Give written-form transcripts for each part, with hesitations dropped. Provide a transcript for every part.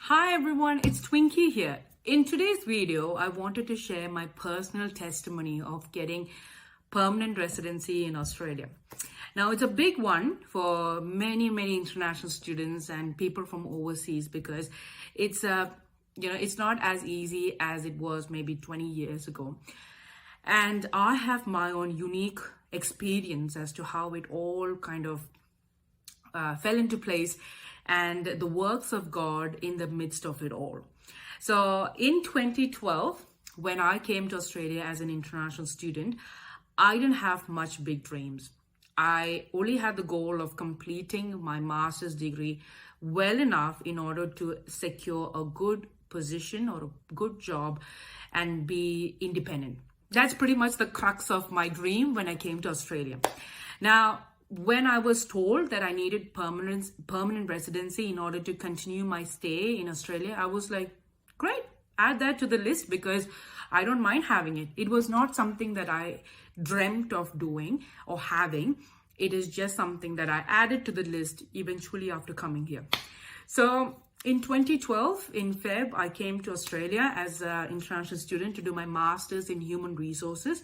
Hi everyone, it's Twinkie here. In today's video, I wanted to share my personal testimony of getting permanent residency in Australia. Now, it's a big one for many international students and people from overseas because it's not as easy as it was maybe 20 years ago. And I have my own unique experience as to how it all kind of fell into place and the works of God in the midst of it all. So in 2012, when I came to Australia as an international student, I didn't have much big dreams. I only had the goal of completing my master's degree well enough in order to secure a good position or a good job and be independent. That's pretty much the crux of my dream when I came to Australia. Now, when I was told that I needed permanent residency in order to continue my stay in Australia, I was like, great, add that to the list because I don't mind having it. It was not something that I dreamt of doing or having. It is just something that I added to the list eventually after coming here. So in 2012, in Feb, I came to Australia as an international student to do my master's in human resources.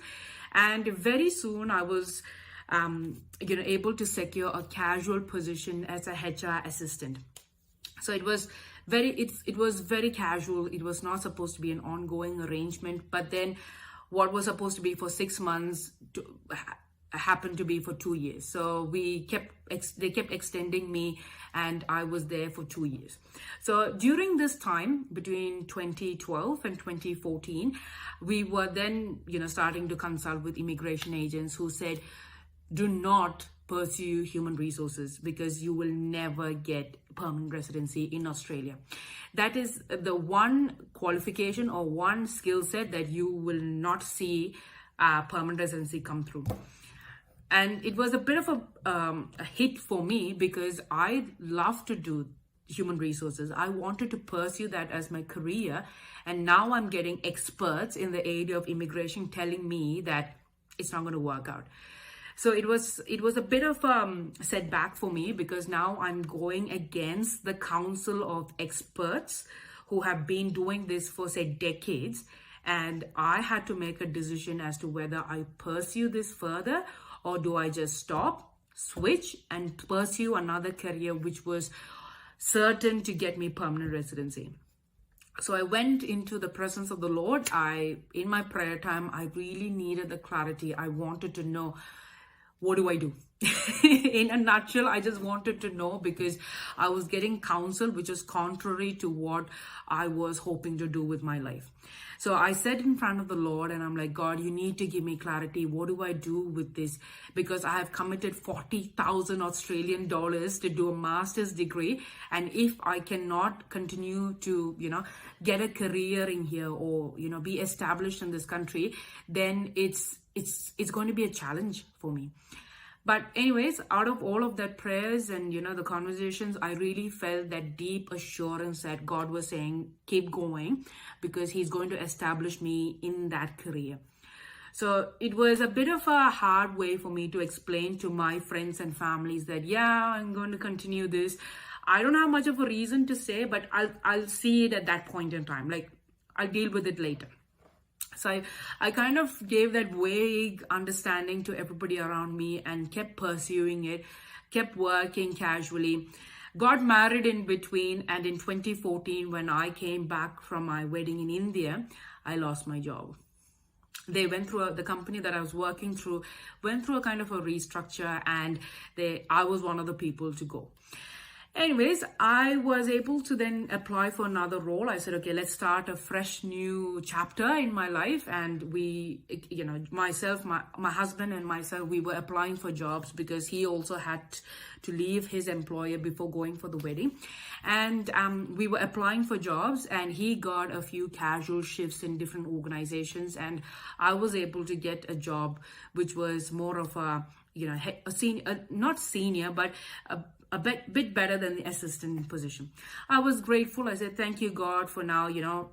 And very soon I was able to secure a casual position as a HR assistant. So it was very casual. It was not supposed to be an ongoing arrangement, but then what was supposed to be for 6 months happened to be for 2 years. So they kept extending me, and I was there for 2 years. So during this time between 2012 and 2014, we were then starting to consult with immigration agents who said, do not pursue human resources because you will never get permanent residency in Australia. That is the one qualification or one skill set that you will not see permanent residency come through. And it was a bit of a hit for me because I love to do human resources. I wanted to pursue that as my career. And now I'm getting experts in the area of immigration telling me that it's not going to work out. So it was a bit of a setback for me because now I'm going against the council of experts who have been doing this for, say, decades. And I had to make a decision as to whether I pursue this further or do I just stop, switch, and pursue another career which was certain to get me permanent residency. So I went into the presence of the Lord. In my prayer time, I really needed the clarity. I wanted to know, what do I do? In a nutshell, I just wanted to know because I was getting counsel which was contrary to what I was hoping to do with my life. So I said in front of the Lord and I'm like, God, you need to give me clarity. What do I do with this? Because I have committed 40,000 Australian dollars to do a master's degree. And if I cannot continue to, get a career in here or, be established in this country, then it's going to be a challenge for me. But anyways, out of all of that prayers and, the conversations, I really felt that deep assurance that God was saying, keep going because he's going to establish me in that career. So it was a bit of a hard way for me to explain to my friends and families that, yeah, I'm going to continue this. I don't have much of a reason to say, but I'll see it at that point in time. Like, I'll deal with it later. So I kind of gave that vague understanding to everybody around me and kept pursuing it, kept working casually, got married in between. And in 2014, when I came back from my wedding in India, I lost my job. They went through the company that I was working through, went through a kind of a restructure, and I was one of the people to go. Anyways, I was able to then apply for another role. I said, okay, let's start a fresh new chapter in my life. And we, myself, my husband and myself, we were applying for jobs because he also had to leave his employer before going for the wedding. And we were applying for jobs and he got a few casual shifts in different organizations. And I was able to get a job which was more of a senior, not senior, but a bit better than the assistant position. I was grateful. I said, thank you, God, for now,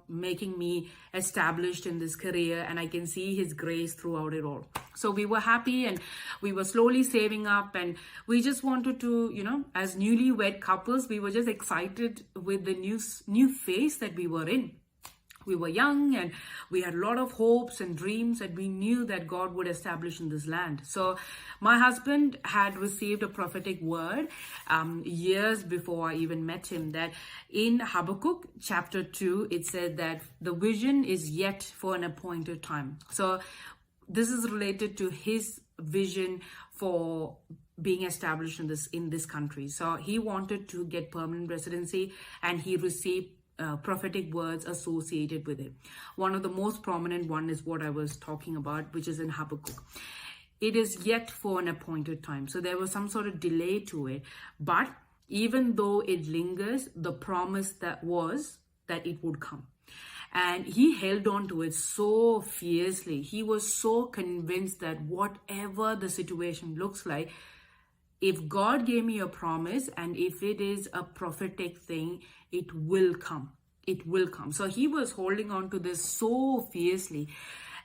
making me established in this career, and I can see his grace throughout it all. So we were happy, and we were slowly saving up, and we just wanted to, as newlywed couples, we were just excited with the new phase that we were in. We were young, and we had a lot of hopes and dreams, and we knew that God would establish in this land. So my husband had received a prophetic word years before I even met him, that in Habakkuk chapter 2, it said that the vision is yet for an appointed time. So this is related to his vision for being established in this country. So he wanted to get permanent residency, and he received prophetic words associated with it. One of the most prominent one is what I was talking about, which is in Habakkuk. It is yet for an appointed time. So there was some sort of delay to it, but even though it lingers, the promise that was that it would come. And he held on to it so fiercely. He was so convinced that whatever the situation looks like, if God gave me a promise, and if it is a prophetic thing, it will come. It will come. So he was holding on to this so fiercely.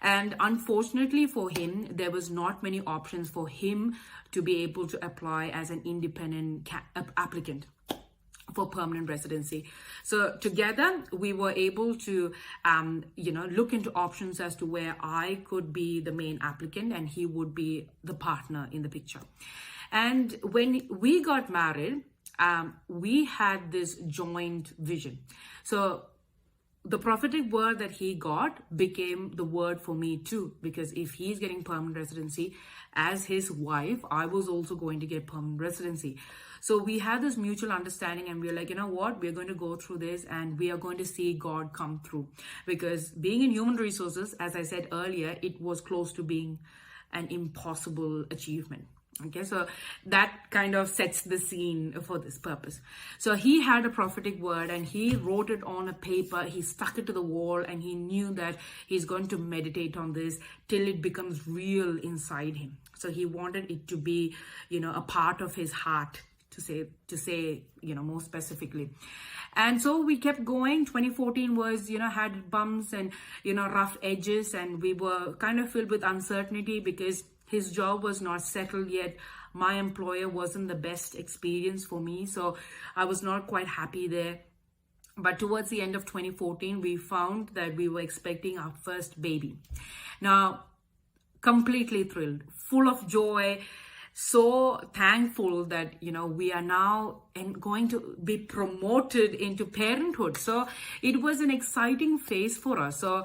And unfortunately for him, there was not many options for him to be able to apply as an independent applicant for permanent residency. So together we were able to look into options as to where I could be the main applicant and he would be the partner in the picture. And when we got married, we had this joint vision. So the prophetic word that he got became the word for me too, because if he's getting permanent residency as his wife, I was also going to get permanent residency. So we had this mutual understanding, and we were like, you know what, we're going to go through this and we are going to see God come through. Because being in human resources, as I said earlier, it was close to being an impossible achievement. Okay, so that kind of sets the scene for this purpose. So he had a prophetic word and he wrote it on a paper, he stuck it to the wall, and he knew that he's going to meditate on this till it becomes real inside him. So he wanted it to be, a part of his heart, to say, more specifically. And so we kept going. 2014 was, had bumps and, rough edges, and we were kind of filled with uncertainty because his job was not settled yet. My employer wasn't the best experience for me, so I was not quite happy there. But towards the end of 2014, we found that we were expecting our first baby. Now, completely thrilled, full of joy, so thankful that, we are now going to be promoted into parenthood. So it was an exciting phase for us. So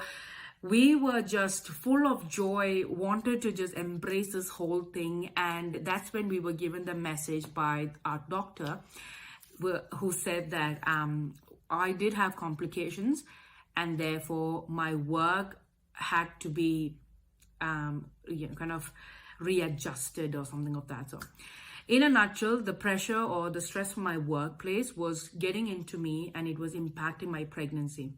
we were just full of joy, wanted to just embrace this whole thing. And that's when we were given the message by our doctor, who said that I did have complications, and therefore my work had to be kind of readjusted or something of that sort. In a nutshell, the pressure or the stress from my workplace was getting into me, and it was impacting my pregnancy.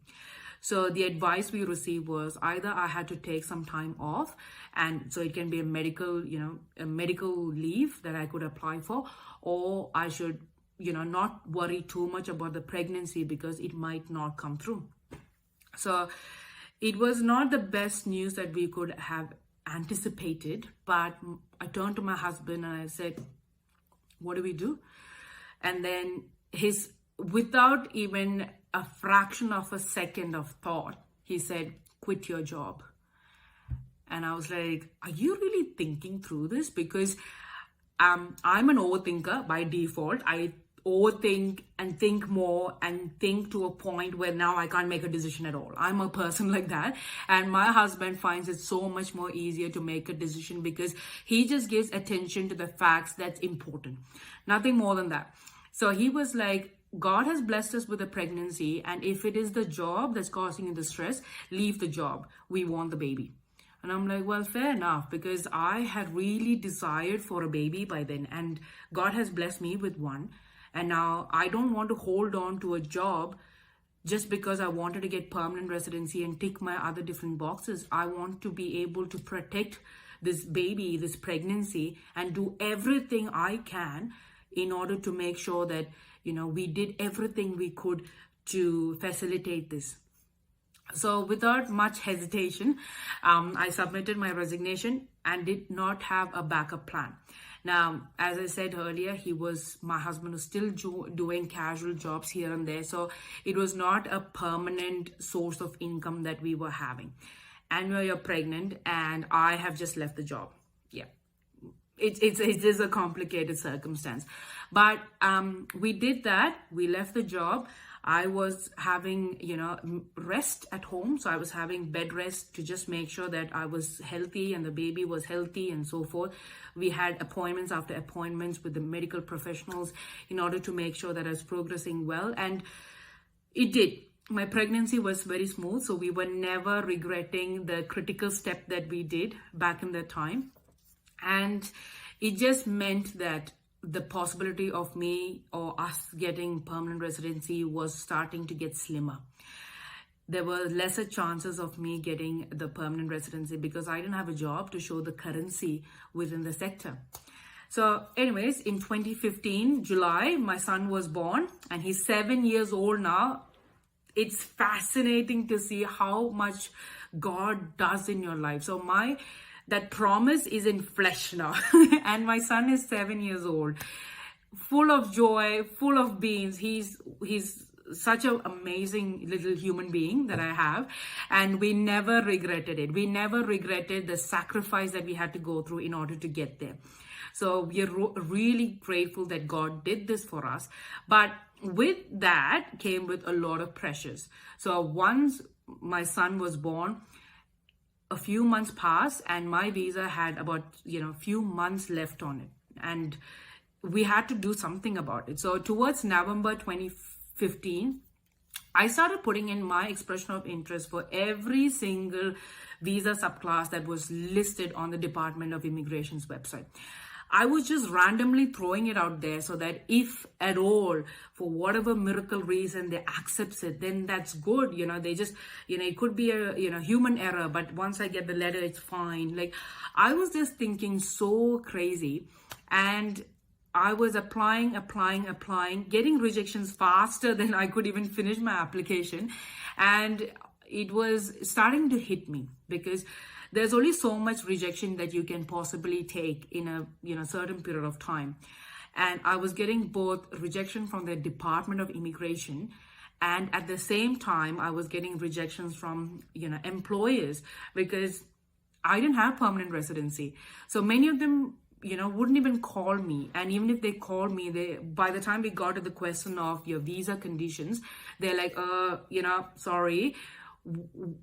So the advice we received was either I had to take some time off, and so it can be a medical leave that I could apply for, or I should, not worry too much about the pregnancy because it might not come through. So it was not the best news that we could have anticipated, but I turned to my husband and I said, what do we do? And then without even a fraction of a second of thought, he said, quit your job. And I was like, are you really thinking through this? Because I'm an overthinker by default. I overthink and think more and think to a point where now I can't make a decision at all. I'm a person like that. And my husband finds it so much more easier to make a decision because he just gives attention to the facts that's important. Nothing more than that. So he was like, God has blessed us with a pregnancy, and if it is the job that's causing you the stress, leave the job. We want the baby. And I'm like, well, fair enough, because I had really desired for a baby by then, and God has blessed me with one. And now I don't want to hold on to a job just because I wanted to get permanent residency and tick my other different boxes. I want to be able to protect this baby, this pregnancy, and do everything I can in order to make sure that, we did everything we could to facilitate this. So without much hesitation, I submitted my resignation and did not have a backup plan. Now, as I said earlier, my husband was still doing casual jobs here and there. So it was not a permanent source of income that we were having. And you're pregnant and I have just left the job. Yeah. It is a complicated circumstance. But we did that. We left the job. I was having, rest at home. So I was having bed rest to just make sure that I was healthy and the baby was healthy and so forth. We had appointments after appointments with the medical professionals in order to make sure that I was progressing well. And it did. My pregnancy was very smooth. So we were never regretting the critical step that we did back in that time. And it just meant that the possibility of me or us getting permanent residency was starting to get slimmer. There were lesser chances of me getting the permanent residency because I didn't have a job to show the currency within the sector. So anyways, in 2015, July, my son was born and he's 7 years old now. It's fascinating to see how much God does in your life. So that promise is in flesh now. And my son is 7 years old, full of joy, full of beans. He's such an amazing little human being that I have. And we never regretted it. We never regretted the sacrifice that we had to go through in order to get there. So we are really grateful that God did this for us. But with that came with a lot of pressures. So once my son was born, a few months passed and my visa had about, few months left on it. And we had to do something about it. So towards November 2015, I started putting in my expression of interest for every single visa subclass that was listed on the Department of Immigration's website. I was just randomly throwing it out there so that if at all, for whatever miracle reason, they accepts it, then that's good. They just, it could be a, human error, but once I get the letter, it's fine. Like, I was just thinking so crazy, and I was applying, getting rejections faster than I could even finish my application. And it was starting to hit me because there's only so much rejection that you can possibly take in a certain period of time. And I was getting both rejection from the Department of Immigration, and at the same time, I was getting rejections from, employers because I didn't have permanent residency. So many of them, wouldn't even call me. And even if they called me, by the time we got to the question of your visa conditions, they're like, sorry,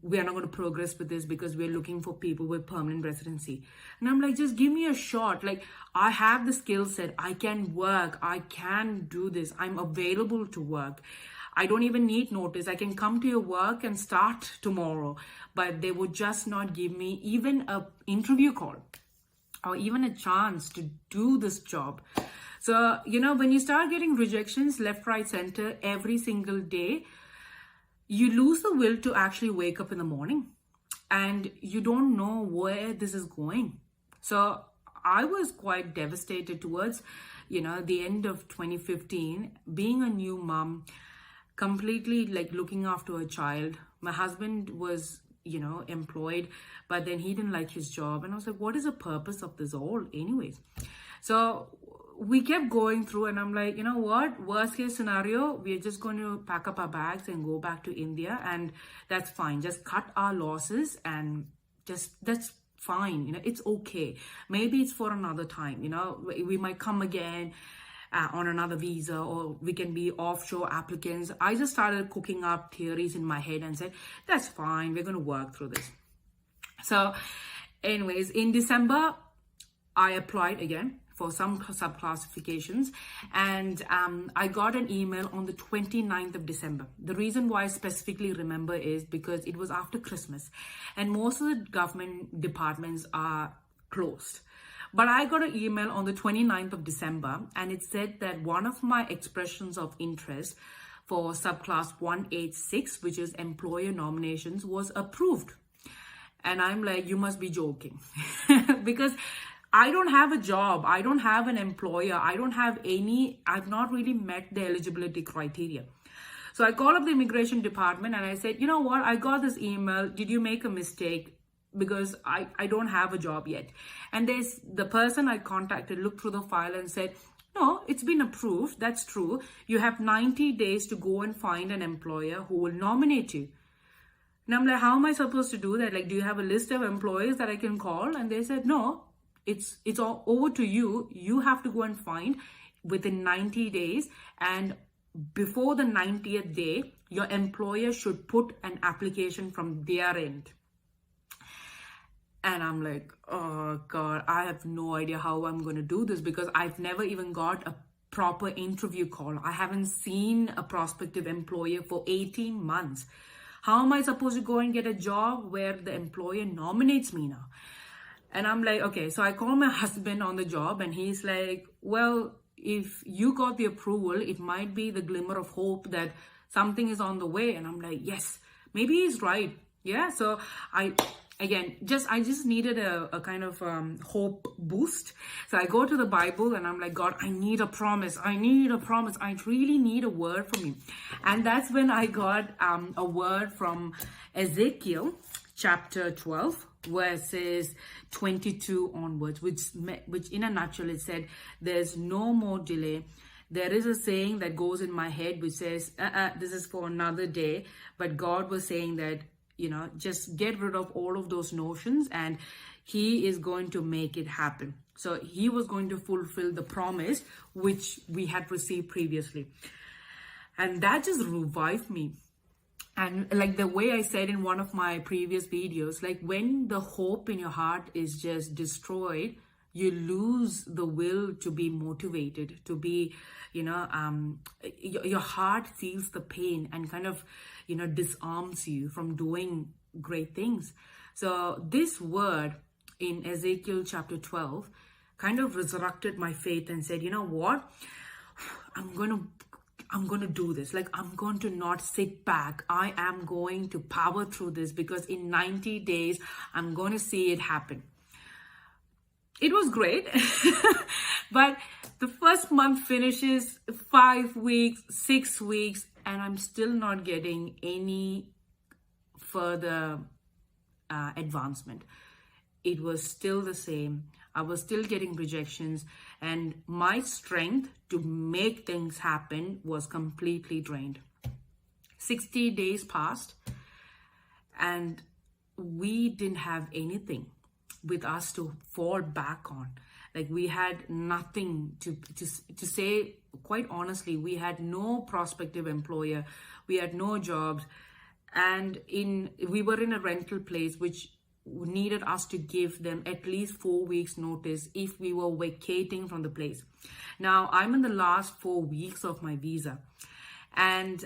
we are not going to progress with this because we're looking for people with permanent residency. And I'm like, just give me a shot. Like, I have the skill set. I can work. I can do this. I'm available to work. I don't even need notice. I can come to your work and start tomorrow. But they would just not give me even an interview call or even a chance to do this job. So, when you start getting rejections left, right, center every single day, you lose the will to actually wake up in the morning and you don't know where this is going. So I was quite devastated towards, the end of 2015, being a new mom, completely like looking after a child. My husband was, employed, but then he didn't like his job. And I was like, what is the purpose of this all anyways? So we kept going through and I'm like, you know what, worst case scenario, we're just going to pack up our bags and go back to India, and that's fine. Just cut our losses and that's fine. It's okay. Maybe it's for another time, we might come again on another visa, or we can be offshore applicants. I just started cooking up theories in my head and said, that's fine. We're going to work through this. So anyways, in December, I applied again for some subclassifications, and I got an email on the 29th of December. The reason why I specifically remember is because it was after Christmas and most of the government departments are closed. But I got an email on the 29th of December, and it said that one of my expressions of interest for subclass 186, which is employer nominations, was approved. And I'm like, you must be joking. Because I don't have a job. I don't have an employer. I've not really met the eligibility criteria. So I called up the immigration department and I said, you know what? I got this email. Did you make a mistake? Because I don't have a job yet. And the person I contacted looked through the file and said, no, it's been approved. That's true. You have 90 days to go and find an employer who will nominate you. And I'm like, how am I supposed to do that? Like, do you have a list of employers that I can call? And they said, no, it's all over to you. You have to go and find within 90 days. And before the 90th day, your employer should put an application from their end. And I'm like, oh God, I have no idea how I'm going to do this, because I've never even got a proper interview call. I haven't seen a prospective employer for 18 months. How am I supposed to go and get a job where the employer nominates me now? And I'm like, okay, so I call my husband on the job and he's like, well, if you got the approval, it might be the glimmer of hope that something is on the way. And I'm like, yes, maybe he's right. Yeah. So I just needed a kind of hope boost. So I go to the Bible and I'm like, God, I need a promise. I really need a word from you. And that's when I got a word from Ezekiel chapter 12, verses 22 onwards, which in a nutshell, it said, there's no more delay. There is a saying that goes in my head which says, this is for another day. But God was saying that, just get rid of all of those notions and he is going to make it happen. So he was going to fulfill the promise which we had received previously. And that just revived me. And like the way I said in one of my previous videos, like when the hope in your heart is just destroyed, you lose the will to be motivated, to be, your heart feels the pain and kind of, disarms you from doing great things. So this word in Ezekiel chapter 12 kind of resurrected my faith and said, you know what? I'm going to do this. Like, I'm going to not sit back. I am going to power through this, because in 90 days, I'm going to see it happen. It was great, but the first month finishes, 5 weeks, 6 weeks, and I'm still not getting any further advancement. It was still the same. I was still getting rejections, and my strength to make things happen was completely drained. 60 days passed, and we didn't have anything with us to fall back on. Like, we had nothing to say. Quite honestly, we had no prospective employer, we had no jobs, and we were in a rental place which needed us to give them at least 4 weeks notice if we were vacating from the place. Now I'm in the last 4 weeks of my visa, and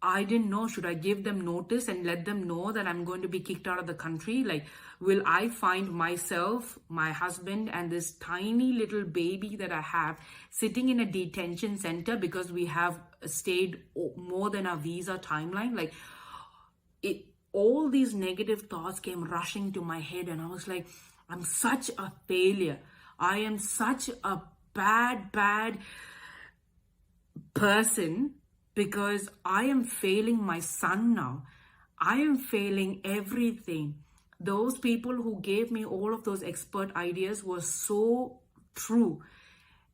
I didn't know, should I give them notice and let them know that I'm going to be kicked out of the country? Like, will I find myself, my husband, and this tiny little baby that I have sitting in a detention center because we have stayed more than our visa timeline? Like, all these negative thoughts came rushing to my head, and I was like, I'm such a failure. I am such a bad person, because I am failing my son now. I am failing everything. Those people who gave me all of those expert ideas were so true.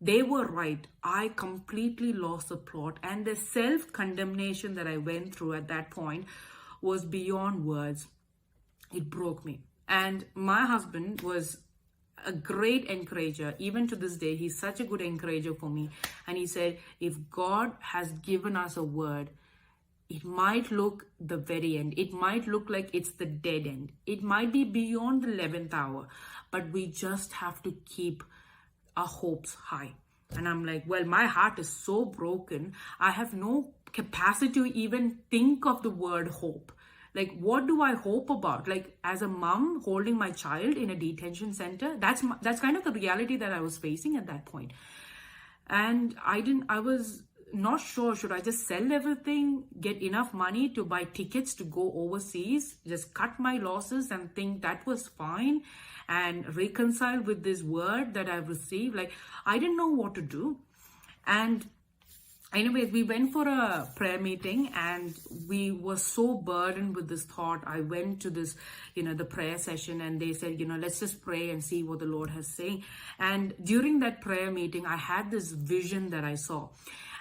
They were right. I completely lost the plot, and the self-condemnation that I went through at that point was beyond words. It broke me. And my husband was a great encourager. Even to this day, he's such a good encourager for me. And he said, if God has given us a word, it might look the very end. It might look like it's the dead end. It might be beyond the 11th hour, but we just have to keep our hopes high. And I'm like, well, my heart is so broken. I have no capacity to even think of the word hope. Like, what do I hope about? Like, as a mom holding my child in a detention center, that's kind of the reality that I was facing at that point. And I was not sure, should I just sell everything, get enough money to buy tickets to go overseas, just cut my losses and think that was fine and reconcile with this word that I've received? Like, I didn't know what to do. And anyways, we went for a prayer meeting and we were so burdened with this thought. I went to this, the prayer session, and they said, let's just pray and see what the Lord has saying. And during that prayer meeting, I had this vision that I saw.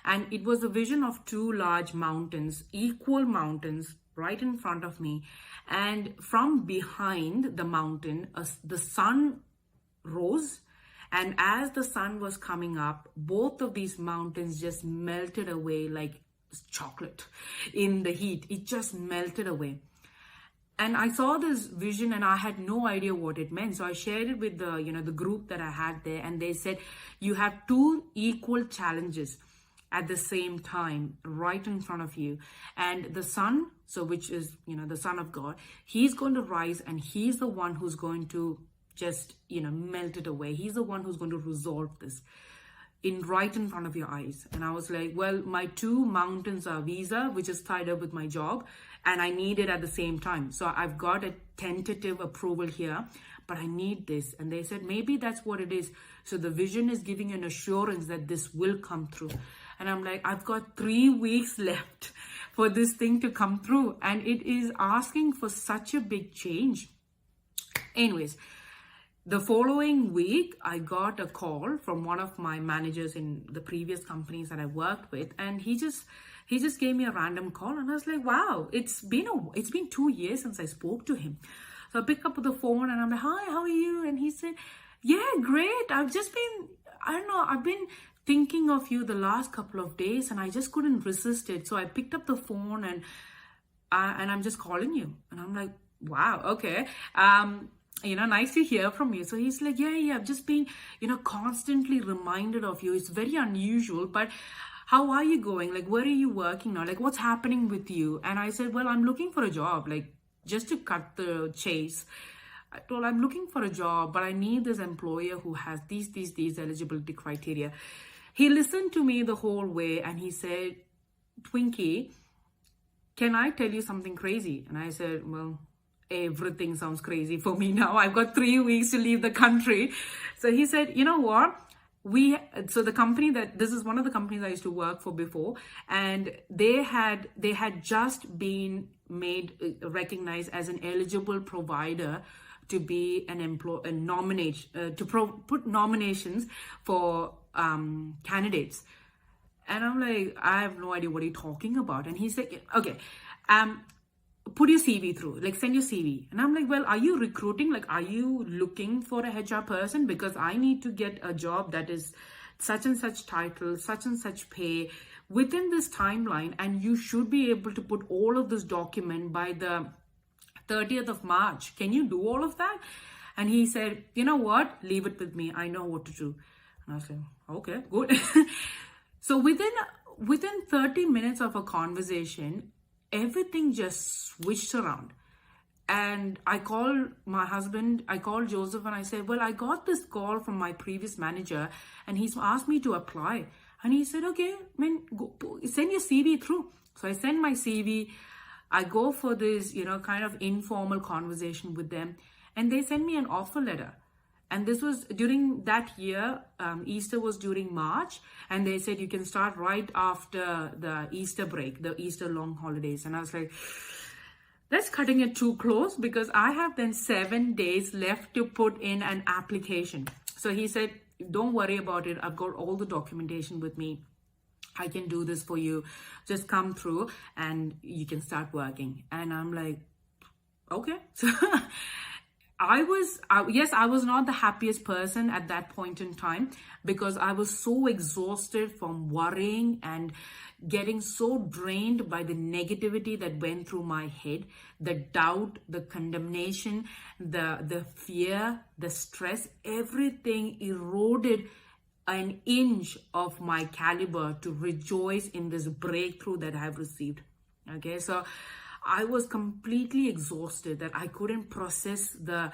And it was a vision of two large mountains, equal mountains, right in front of me. And from behind the mountain, the sun rose. And as the sun was coming up, both of these mountains just melted away like chocolate in the heat. It just melted away. And I saw this vision and I had no idea what it meant. So I shared it with the group that I had there, and they said, you have two equal challenges at the same time right in front of you. And the sun, so which is, the Son of God, he's going to rise, and he's the one who's going to just, melt it away. He's the one who's going to resolve this right in front of your eyes. And I was like, well, my two mountains are visa, which is tied up with my job, and I need it at the same time. So I've got a tentative approval here, but I need this. And they said, maybe that's what it is. So the vision is giving an assurance that this will come through. And I'm like, I've got 3 weeks left for this thing to come through. And it is asking for such a big change. Anyways, the following week, I got a call from one of my managers in the previous companies that I worked with. And he just gave me a random call. And I was like, wow, it's been 2 years since I spoke to him. So I picked up the phone and I'm like, hi, how are you? And he said, yeah, great. I've been thinking of you the last couple of days and I just couldn't resist it. So I picked up the phone and I'm just calling you. And I'm like, wow, okay. Nice to hear from you. So he's like, yeah, I've just been, constantly reminded of you. It's very unusual, but how are you going? Like, where are you working now? Like, what's happening with you? And I said, well, I'm looking for a job, like, just to cut the chase. I told, I'm looking for a job, but I need this employer who has these eligibility criteria. He listened to me the whole way and he said, Twinkie, can I tell you something crazy? And I said, well, everything sounds crazy for me now. I've got 3 weeks to leave the country. So he said, you know what? The company this is one of the companies I used to work for before, and they had just been recognized as an eligible provider to be put nominations for candidates. And I'm like, I have no idea what you're talking about. And he said, okay, put your CV through, like send your CV. And I'm like, well, are you recruiting? Like, are you looking for a HR person? Because I need to get a job that is such and such title, such and such pay within this timeline. And you should be able to put all of this document by the 30th of March. Can you do all of that? And he said, you know what? Leave it with me. I know what to do. And I was like, okay, good. So within 30 minutes of a conversation, everything just switched around. And I called my husband, I called Joseph, and I said, well, I got this call from my previous manager and he's asked me to apply. And he said, okay, go, send your CV through. So I send my CV. I go for this, kind of informal conversation with them, and they send me an offer letter. And this was during that year, Easter was during March, and they said you can start right after the Easter break, the Easter long holidays. And I was like, that's cutting it too close, because I have then 7 days left to put in an application. So he said, don't worry about it. I've got all the documentation with me. I can do this for you. Just come through and you can start working. And I'm like, okay. So I was not the happiest person at that point in time, because I was so exhausted from worrying and getting so drained by the negativity that went through my head, the doubt, the condemnation, the fear, the stress, everything eroded an inch of my caliber to rejoice in this breakthrough that I have received. Okay, so I was completely exhausted that I couldn't process the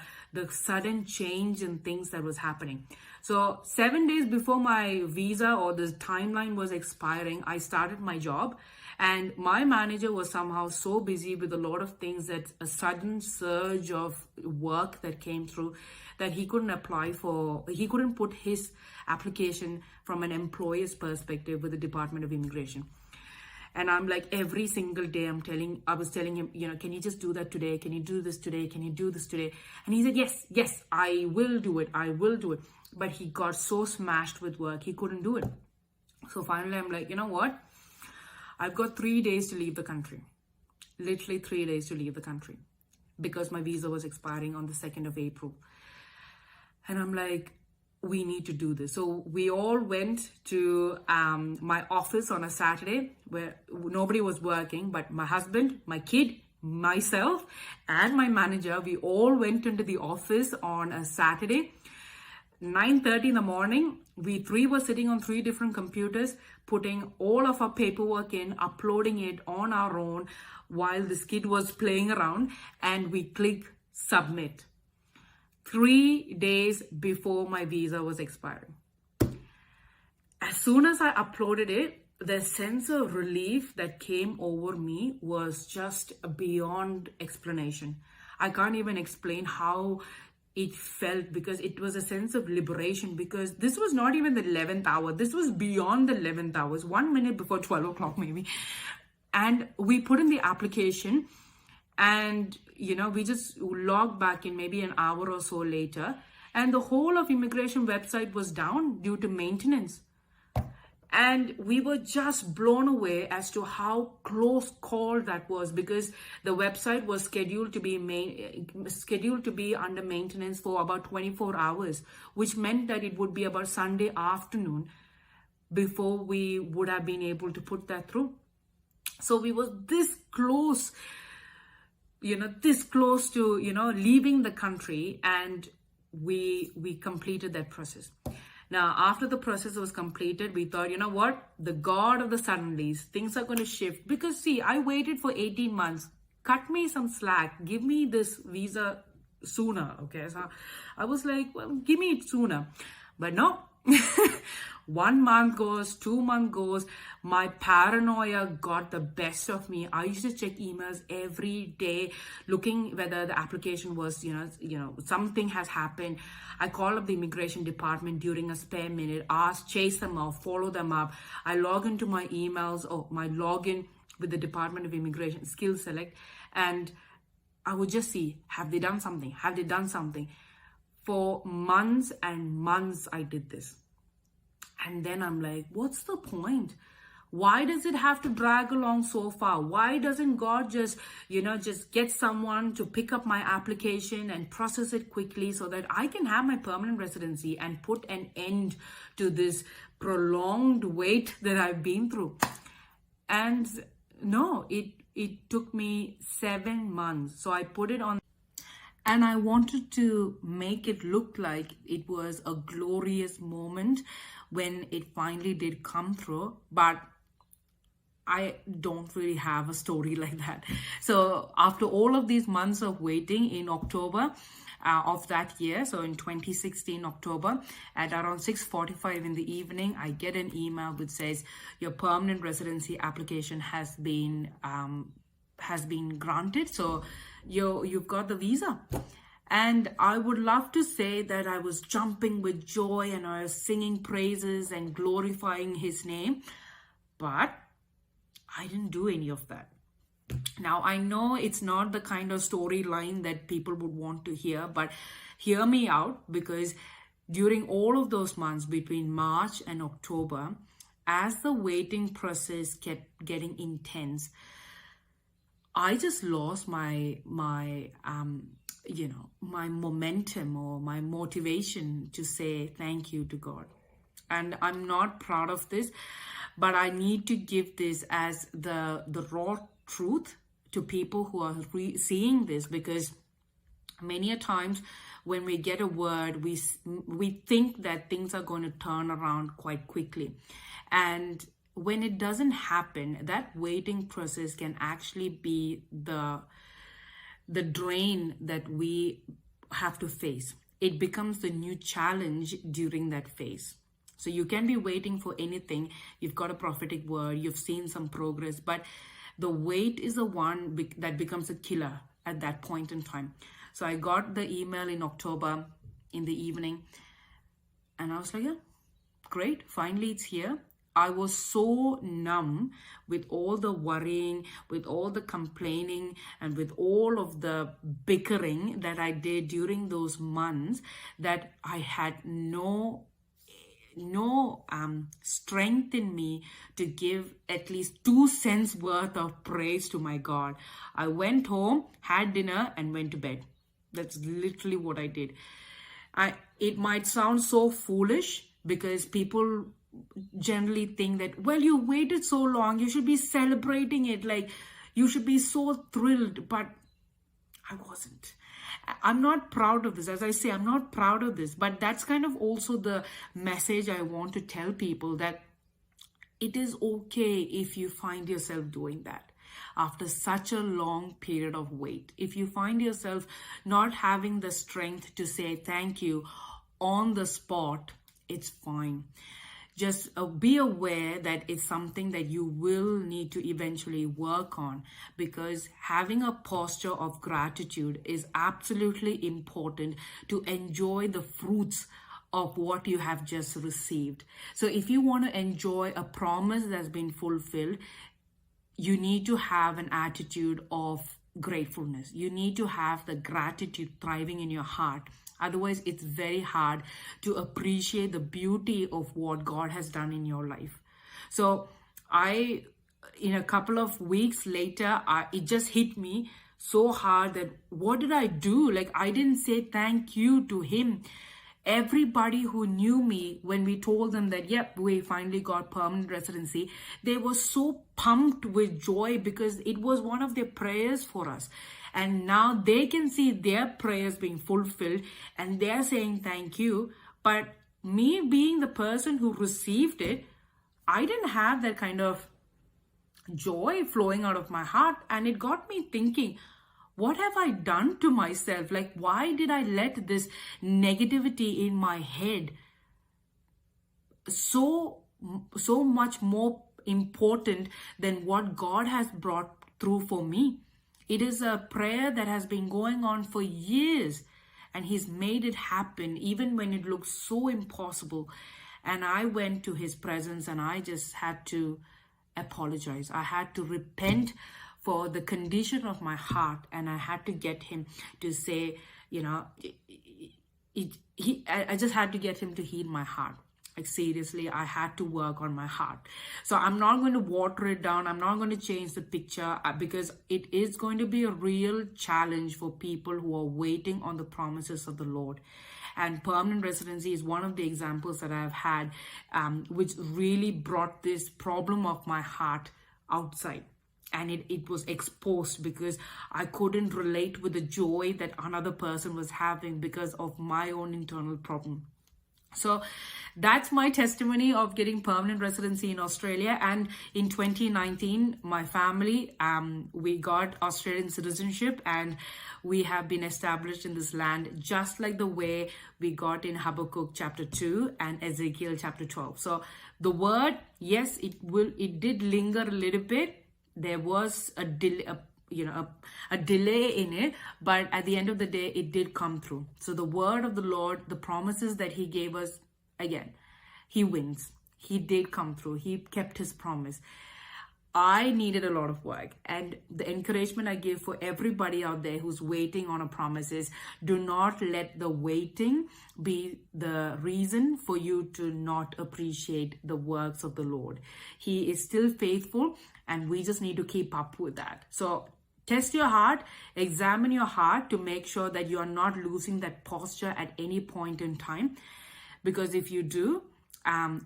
sudden change in things that was happening. So 7 days before my visa or the timeline was expiring, I started my job, and my manager was somehow so busy with a lot of things that a sudden surge of work that came through that he couldn't put his application from an employer's perspective with the Department of Immigration. And I'm like, every single day I was telling him, can you just do that today? Can you do this today? Can you do this today? And he said, yes, I will do it. But he got so smashed with work, he couldn't do it. So finally, I'm like, you know what? I've got 3 days to leave the country. Literally 3 days to leave the country because my visa was expiring on the 2nd of April. And I'm like, we need to do this. So we all went to my office on a Saturday where nobody was working, but my husband, my kid, myself, and my manager, we all went into the office on a Saturday. 9:30 in the morning, we three were sitting on 3 different computers, putting all of our paperwork in, uploading it on our own while this kid was playing around, and we click submit. 3 days before my visa was expiring. As soon as I uploaded it, the sense of relief that came over me was just beyond explanation. I can't even explain how it felt, because it was a sense of liberation, because this was not even the 11th hour. This was beyond the 11th hour. It was 1 minute before 12 o'clock maybe. And we put in the application, and we just logged back in maybe an hour or so later, and the whole of immigration website was down due to maintenance. And we were just blown away as to how close call that was, because the website was scheduled to be under maintenance for about 24 hours, which meant that it would be about Sunday afternoon before we would have been able to put that through. So we were this close to, leaving the country, and we completed that process. Now, after the process was completed, we thought, you know what? The God of the suddenlies, things are going to shift. Because see, I waited for 18 months. Cut me some slack. Give me this visa sooner. Okay. So I was like, well, give me it sooner. But no. 1 month goes, 2 months goes. My paranoia got the best of me. I used to check emails every day, looking whether the application was, something has happened. I call up the immigration department during a spare minute, chase them up, follow them up. I log into my emails or my login with the Department of Immigration, Skill Select, and I would just see, have they done something? Have they done something? For months and months, I did this. And then I'm like, what's the point? Why does it have to drag along so far? Why doesn't God just get someone to pick up my application and process it quickly so that I can have my permanent residency and put an end to this prolonged wait that I've been through? And no, it took me 7 months. So I put it on. And I wanted to make it look like it was a glorious moment when it finally did come through. But I don't really have a story like that. So after all of these months of waiting, in October of that year, so in 2016 October, at around 6:45 in the evening, I get an email which says your permanent residency application has been granted. So you've got the visa. And I would love to say that I was jumping with joy and I was singing praises and glorifying his name, but I didn't do any of that. Now, I know it's not the kind of storyline that people would want to hear, but hear me out, because during all of those months between March and October, as the waiting process kept getting intense, I just lost my momentum or my motivation to say thank you to God. And I'm not proud of this, but I need to give this as the raw truth to people who are seeing this, because many a times when we get a word, we think that things are going to turn around quite quickly. And when it doesn't happen, that waiting process can actually be the drain that we have to face. It becomes the new challenge during that phase. So you can be waiting for anything. You've got a prophetic word, you've seen some progress, but the wait is the one that becomes a killer at that point in time. So I got the email in October in the evening, and I was like, yeah, great, finally it's here. I was so numb with all the worrying, with all the complaining, and with all of the bickering that I did during those months that I had no strength in me to give at least 2 cents worth of praise to my God. I went home, had dinner, and went to bed. That's literally what I did. It might sound so foolish because people generally think that, well, you waited so long, you should be celebrating it, like you should be so thrilled, but I wasn't. I'm not proud of this. As I say, I'm not proud of this, but that's kind of also the message I want to tell people, that it is okay if you find yourself doing that after such a long period of wait. If you find yourself not having the strength to say thank you on the spot, it's fine. Just be aware that it's something that you will need to eventually work on, because having a posture of gratitude is absolutely important to enjoy the fruits of what you have just received. So if you want to enjoy a promise that's been fulfilled, you need to have an attitude of gratefulness. You need to have the gratitude thriving in your heart. Otherwise, it's very hard to appreciate the beauty of what God has done in your life. So in a couple of weeks later, it just hit me so hard that what did I do? Like, I didn't say thank you to him. Everybody who knew me, when we told them that, yep, we finally got permanent residency, they were so pumped with joy because it was one of their prayers for us. And now they can see their prayers being fulfilled and they're saying thank you. But me being the person who received it, I didn't have that kind of joy flowing out of my heart. And it got me thinking, what have I done to myself? Like, why did I let this negativity in my head so much more important than what God has brought through for me? It is a prayer that has been going on for years, and he's made it happen even when it looks so impossible. And I went to his presence and I just had to apologize. I had to repent for the condition of my heart, and I had to get him to say, I just had to get him to heal my heart. Like, seriously, I had to work on my heart. So I'm not going to water it down. I'm not going to change the picture because it is going to be a real challenge for people who are waiting on the promises of the Lord. And permanent residency is one of the examples that I've had, which really brought this problem of my heart outside. And it was exposed because I couldn't relate with the joy that another person was having because of my own internal problem. So that's my testimony of getting permanent residency in Australia. And in 2019, my family, we got Australian citizenship, and we have been established in this land just like the way we got in Habakkuk chapter 2 and Ezekiel chapter 12. So the word, yes, it did linger a little bit. There was a delay in it, but at the end of the day, it did come through. So the word of the Lord, the promises that he gave us, again, he wins. He did come through. He kept his promise. I needed a lot of work, and the encouragement I give for everybody out there who's waiting on a promise is, do not let the waiting be the reason for you to not appreciate the works of the Lord. He is still faithful, and we just need to keep up with that. So test your heart, examine your heart to make sure that you are not losing that posture at any point in time. Because if you do,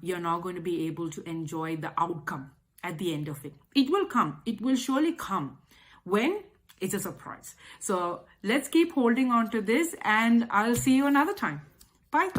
you're not going to be able to enjoy the outcome at the end of it. It will come. It will surely come. When? It's a surprise. So let's keep holding on to this, and I'll see you another time. Bye.